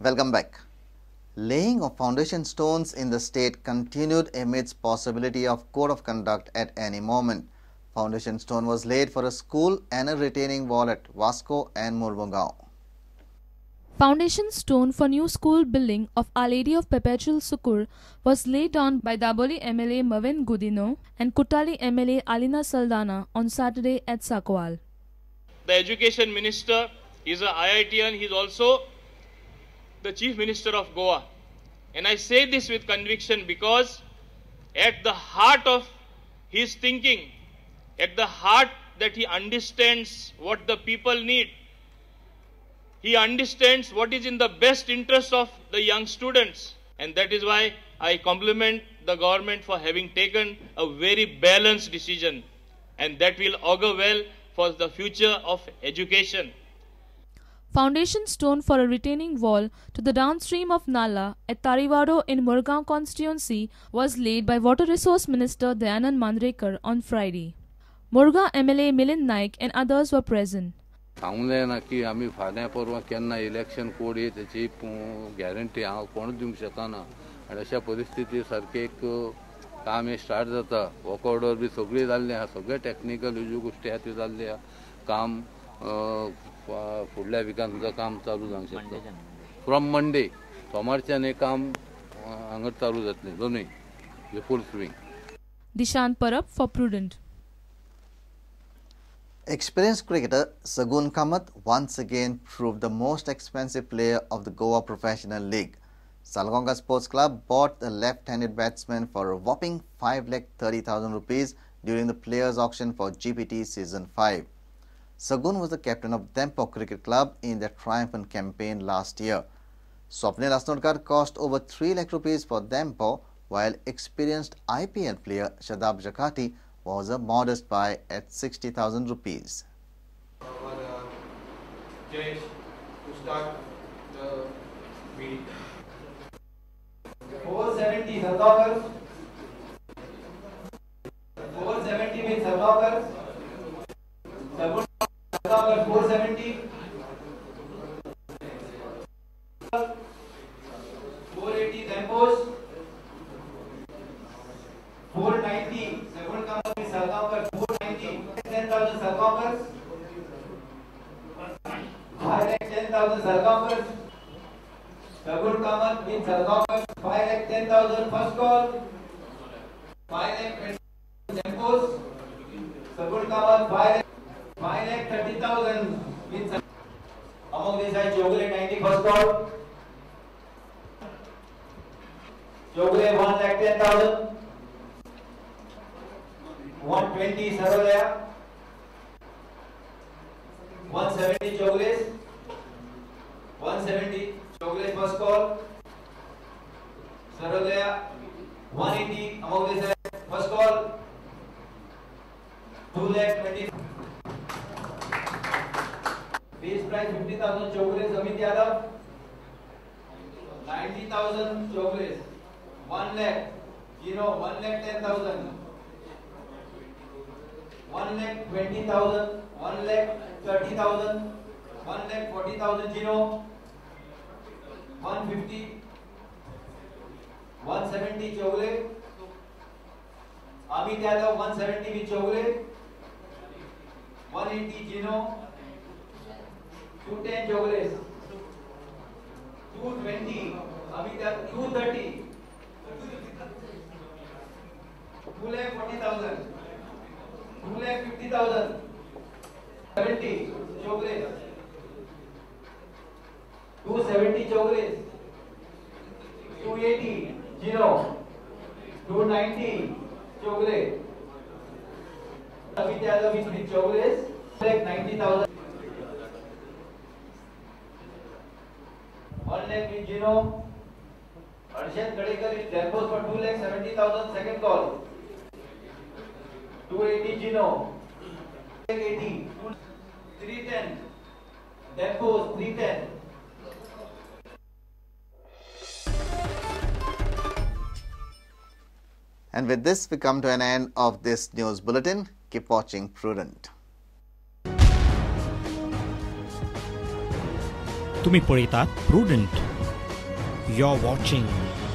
Welcome back. Laying of foundation stones in the state continued amidst possibility of code of conduct at any moment. Foundation stone was laid for a school and a retaining wall at Vasco and Murmugao. Foundation stone for new school building of Our Lady of Perpetual Succor was laid down by Daboli MLA Mavin Gudino and Kutali MLA Alina Saldana on Saturday at Sakwal. The Education Minister is a IITian. He is also the Chief Minister of Goa. And I say this with conviction because at the heart of his thinking, at the heart that he understands what the people need. He understands what is in the best interest of the young students. And that is why I compliment the government for having taken a very balanced decision. And that will augur well for the future of education. Foundation stone for a retaining wall to the downstream of Nala at Tarivado in Murgaon constituency was laid by Water Resource Minister Dayanand Mandrekar on Friday. Murgaon MLA Milind Naik and others were present. सांगलें ना की आमी फाल्यां परवां केन्ना election code येत Techi guarantee हांव कोण दिवंक शकना आनी अशा परिस्थितीत सारकें एक काम हे स्टार्ट जाता वर्क ऑर्डर बी सगळी जाल्ली आहा सगळे टेक्निकल ह्यो गोश्टी आहा त्यो जाल्ली आहा काम फुडल्या विकान सुद्दां काम चालू जावंक शकता फ्रॉम मंडे सोमारच्यान हे काम हांगा चालू जातलें दोनूय फूल swing. Dishan Parab for Prudent. Experienced cricketer Sagun Kamat once again proved the most expensive player of the Goa Professional League. Salgonga Sports Club bought the left-handed batsman for a whopping ₹5,30,000 during the players' auction for GPT Season 5. Sagun was the captain of Dempo Cricket Club in their triumphant campaign last year. Swapnil Asnodkar cost over ₹3 lakh for Dempo, while experienced IPL player Shadab Jakati was a modest buy at ₹60,000. Jayesh to start the meeting. 470 Sardaukar. 470 with Sardaukar. Sardaukar 470. 480 Dempos. 490 Sagun Kamat with Sardaukar 490. 10,000 Sardaukar. 5,10,000 Sardaukar. Sagun Kamat with Sardaukar 5,10,000 first call. 5,20,000 Dempos. Sagun Kamat 5,30,000 with among these I Chogule 90 first call. Chogule 1,10,000. 120 Sarodaya. 170 Chogles. 170 Chogles first call. Sarodaya 180 among this first call. 2,20,000. Base price 50,000 Chogles Amit Yadav. 90,000 Chogles. 1 lakh 1,10,000. 1,20,000. 1,30,000. 1,40,000 Gino. 150. 170 Chogle. Amit Yadav 170 with Chogle. 180 Gino. 210 Chogles. 220 Amit Yadav. 230. 2,40,000. 2,50,000. 70 Chogles. 270 Chogles. 280 Gino. 290 Chogles. Amit Yadav with Chogles. 90,000. 1 lakh with Gino. Arshad Kadekar with Dempos for 2,70,000 second call. 280 Gino. 80. 310. Dempos 310. And with this, we come to an end of this news bulletin. Keep watching Prudent. तुम्ही पळयतात prudent. You're watching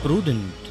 Prudent.